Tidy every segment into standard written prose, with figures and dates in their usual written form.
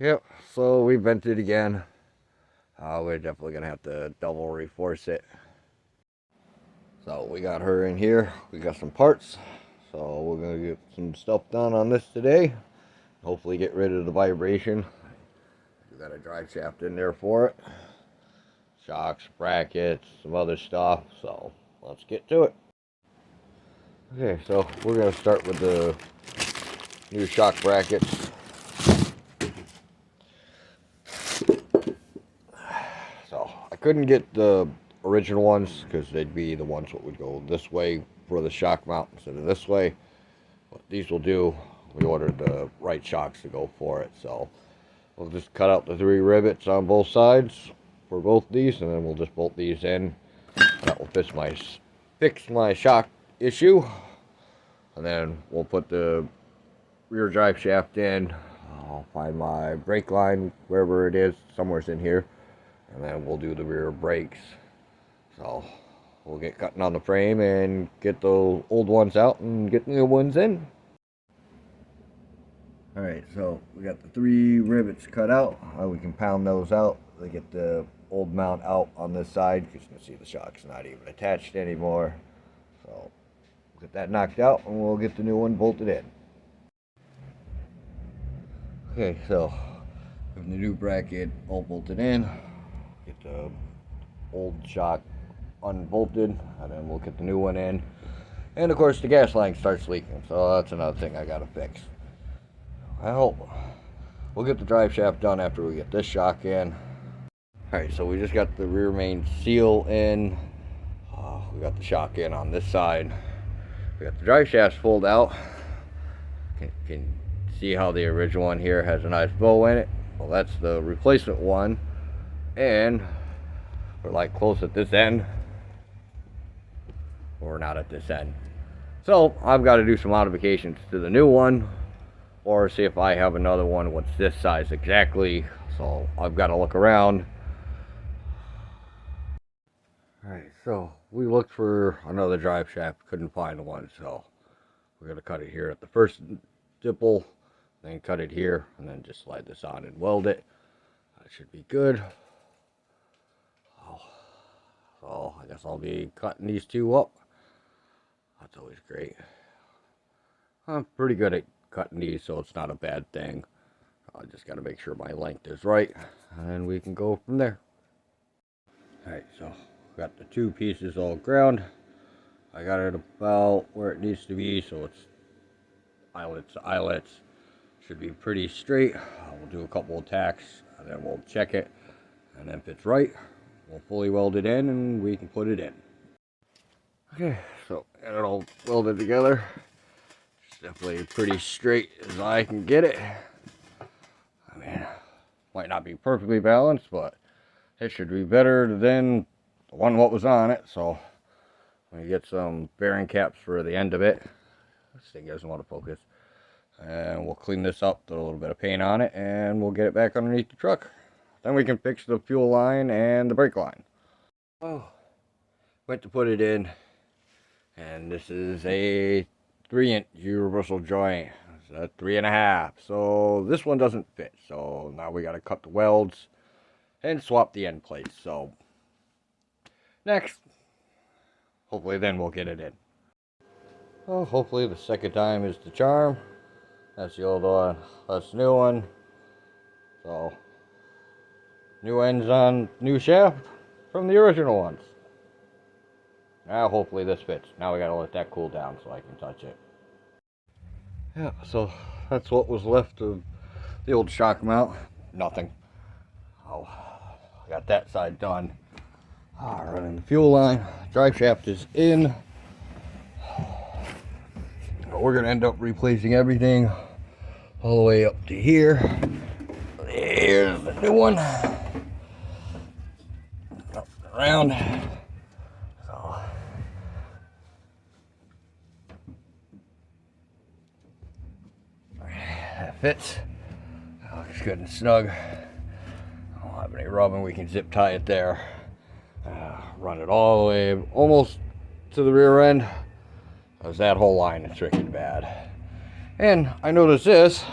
Yep, so we bent it again. We're definitely going to have to double reinforce it. So we got her in here. We got some parts. So we're going to get some stuff done on this today. Hopefully get rid of the vibration. We got a drive shaft in there for it. Shocks, brackets, some other stuff. So let's get to it. Okay, so we're going to start with the new shock brackets. So I couldn't get the original ones because they'd be the ones that would go this way for the shock mount instead of this way. What these will do, we ordered the right shocks to go for it. So we'll just cut out the 3 rivets on both sides for both these, and then we'll just bolt these in. That will fix my shock issue. And then we'll put the rear drive shaft in. I'll find my brake line wherever it is, somewhere's in here, and then we'll do the rear brakes. So we'll get cutting on the frame and get the old ones out and get the new ones in. Alright, so we got the 3 rivets cut out. We can pound those out. They get the old mount out on this side because you can see the shock's not even attached anymore. So get that knocked out and we'll get the new one bolted in. Okay, so with the new bracket all bolted in, get the old shock unbolted, and then we'll get the new one in. And of course the gas line starts leaking, so that's another thing I gotta fix. I hope we'll get the drive shaft done after we get this shock in. Alright, so we just got the rear main seal in. We got the shock in on this side. We got the drive shafts pulled out. Can see how the original one here has a nice bow in it. Well, that's the replacement one. And we're like close at this end. Or not at this end. So I've got to do some modifications to the new one, or see if I have another one what's this size exactly. So I've got to look around. Alright, so we looked for another drive shaft, couldn't find one, so we're going to cut it here at the first dipple, then cut it here, and then just slide this on and weld it. That should be good. So I guess I'll be cutting these 2 up. That's always great. I'm pretty good at cutting these, so it's not a bad thing. I just got to make sure my length is right, and we can go from there. Alright, so got the 2 pieces all ground. I got it about where it needs to be, so it's eyelets to eyelets. Should be pretty straight. We'll do a couple of tacks, and then we'll check it, and then if it's right, we'll fully weld it in, and we can put it in. Okay, so got it all welded together. It's definitely pretty straight as I can get it. I mean, might not be perfectly balanced, but it should be better than the one what was on it. So we get some bearing caps for the end of it. This thing doesn't want to focus. And we'll clean this up, put a little bit of paint on it, and we'll get it back underneath the truck. Then we can fix the fuel line and the brake line. Oh, went to put it in, and this is a 3-inch universal joint. It's a 3.5. So this one doesn't fit. So now we got to cut the welds and swap the end plates. So next, hopefully then we'll get it in. Well, hopefully the second time is the charm. That's the old one, that's the new one. So new ends on new shaft from the original ones. Now hopefully this fits. Now we gotta let that cool down so I can touch it. Yeah, so that's what was left of the old shock mount. Nothing. Oh, I got that side done. Running the fuel line. Drive shaft is in. We're gonna end up replacing everything all the way up to here. Here's the new one. Up and around. So that fits. That looks good and snug. I don't have any rubbing. We can zip tie it there. Run it all the way almost to the rear end. Because that whole line is freaking bad. And I noticed this.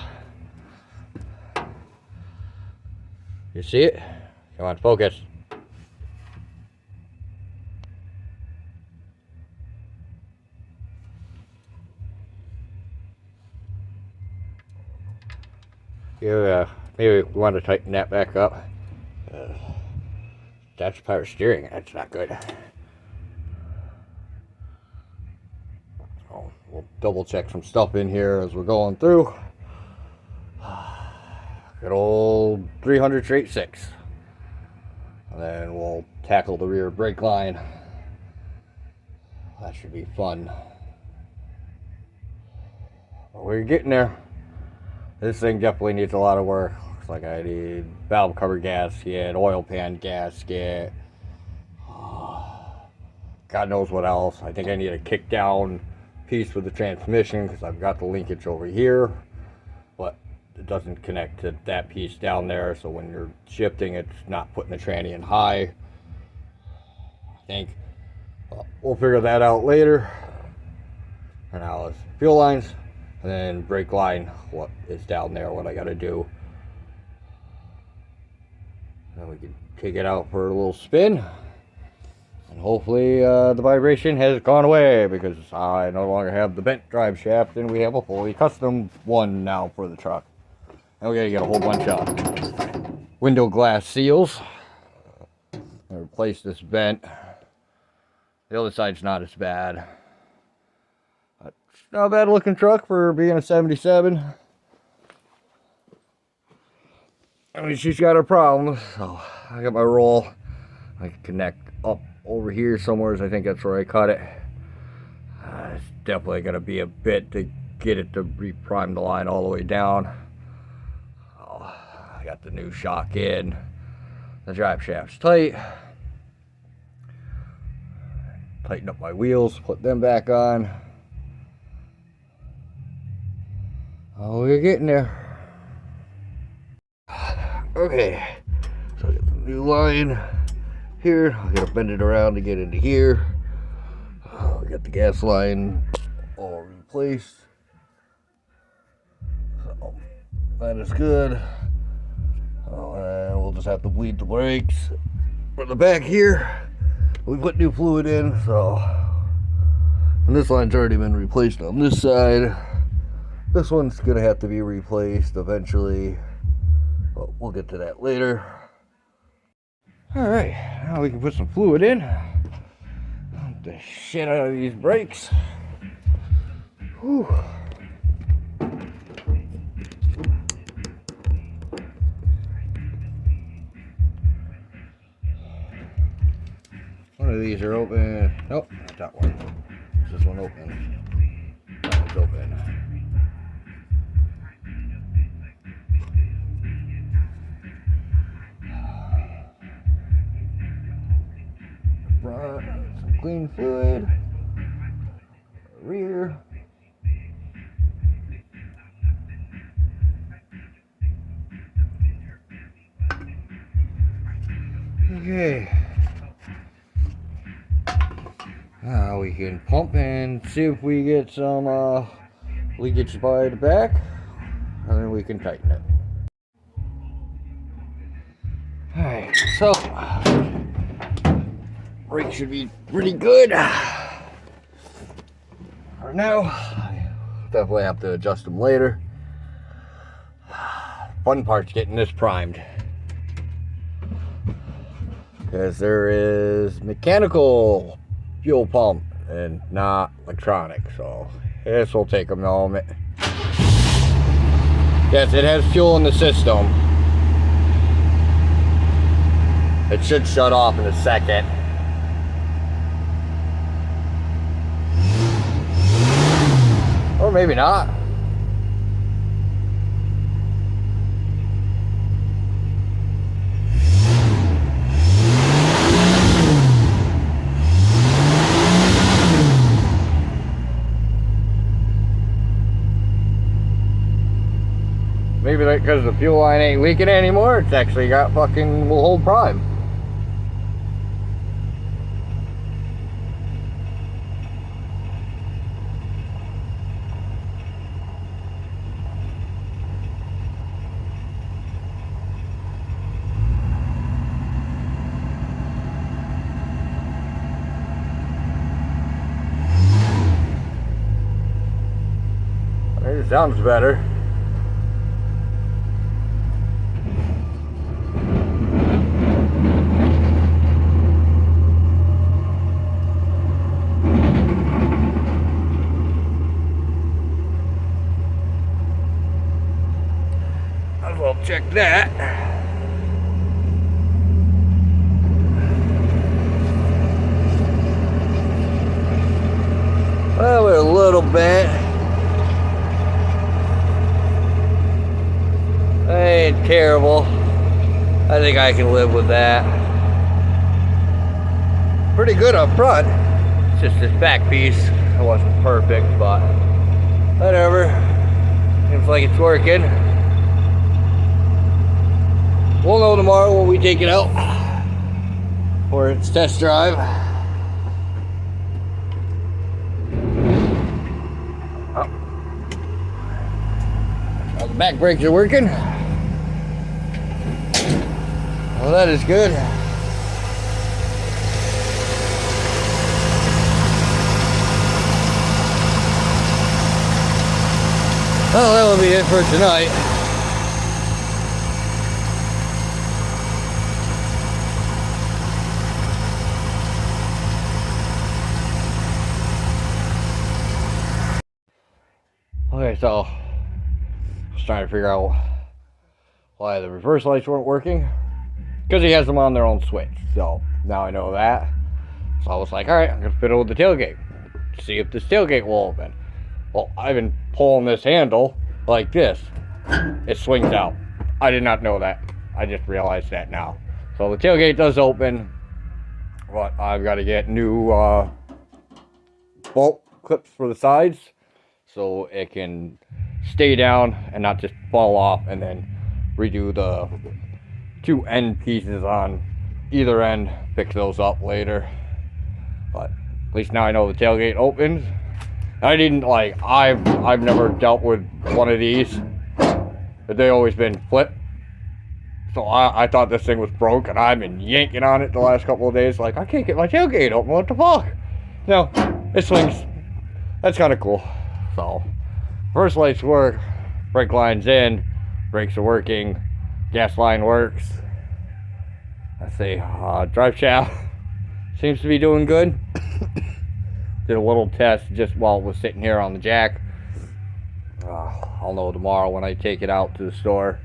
You see it? Come on, focus. Maybe we want to tighten that back up. That's power steering. That's not good. Oh, we'll double check some stuff in here as we're going through. Good old 300 straight 6. And then we'll tackle the rear brake line. That should be fun. But we're getting there. This thing definitely needs a lot of work. Looks like I need valve cover gasket, oil pan gasket. God knows what else. I think I need a kick down piece for the transmission because I've got the linkage over here, but it doesn't connect to that piece down there. So when you're shifting, it's not putting the tranny in high. I think we'll figure that out later. And now it's fuel lines and then brake line. What is down there? What I got to do? Then we can take it out for a little spin. And hopefully the vibration has gone away because I no longer have the bent drive shaft and we have a fully custom one now for the truck. And we gotta get a whole bunch of window glass seals. I replace this bent. The other side's not as bad. But it's not a bad looking truck for being a 77. I mean, she's got her problems. So I got my roll. I can connect up over here somewhere. I think that's where I cut it. It's definitely going to be a bit to get it to reprime the line all the way down. Oh, I got the new shock in. The drive shaft's tight. Tighten up my wheels, put them back on. Oh, we're getting there. Okay, so I got the new line here. I gotta bend it around to get into here. We got the gas line all replaced. So that is good. And we'll just have to bleed the brakes for the back here. We put new fluid in, so and this line's already been replaced on this side. This one's gonna have to be replaced eventually, but we'll get to that later. Alright, now we can put some fluid in. Pump the shit out of these brakes. Whew. One of these are open. Nope, not that one. Is this one open? That one's open. Front, some clean fluid. Rear. Okay. Now we can pump and see if we get some leakage by the back, and then we can tighten it. Alright, so brake should be pretty good. For now, definitely have to adjust them later. Fun part's getting this primed, because there is mechanical fuel pump and not electronic, so this will take a moment. Yes, it has fuel in the system. It should shut off in a second. Or maybe not. Maybe because the fuel line ain't leaking anymore, it's actually got fucking, will hold prime. sounds better. Might as well check that. Well, a little bit. Ain't terrible. I think I can live with that. Pretty good up front. It's just this back piece. It wasn't perfect, but whatever. Seems like it's working. We'll know tomorrow when we take it out for its test drive. The back brakes are working. Well, that is good. Well, that will be it for tonight. Okay, so I was trying to figure out why the reverse lights weren't working. Because he has them on their own switch. So now I know that. So I was like, alright, I'm going to fiddle with the tailgate. See if this tailgate will open. Well, I've been pulling this handle like this. It swings out. I did not know that. I just realized that now. So the tailgate does open. But I've got to get new bolt clips for the sides. So it can stay down and not just fall off. And then redo the 2 end pieces on either end. Fix those up later. But at least now I know the tailgate opens. I didn't like, I've never dealt with one of these. They always been flipped. So I thought this thing was broke, and I've been yanking on it the last couple of days. Like, I can't get my tailgate open. What the fuck? No, it swings. That's kind of cool. So, first lights work. Brake line's in. Brakes are working. Gas line works. Let's see. Drive shaft seems to be doing good. Did a little test just while it was sitting here on the jack. I'll know tomorrow when I take it out to the store.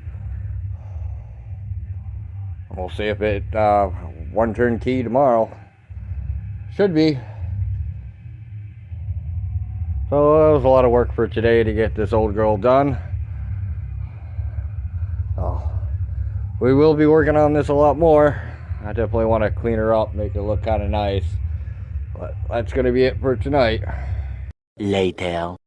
We'll see if it one turn key tomorrow. Should be. So that was a lot of work for today to get this old girl done. We will be working on this a lot more. I definitely want to clean her up, make her look kind of nice. But that's going to be it for tonight. Later.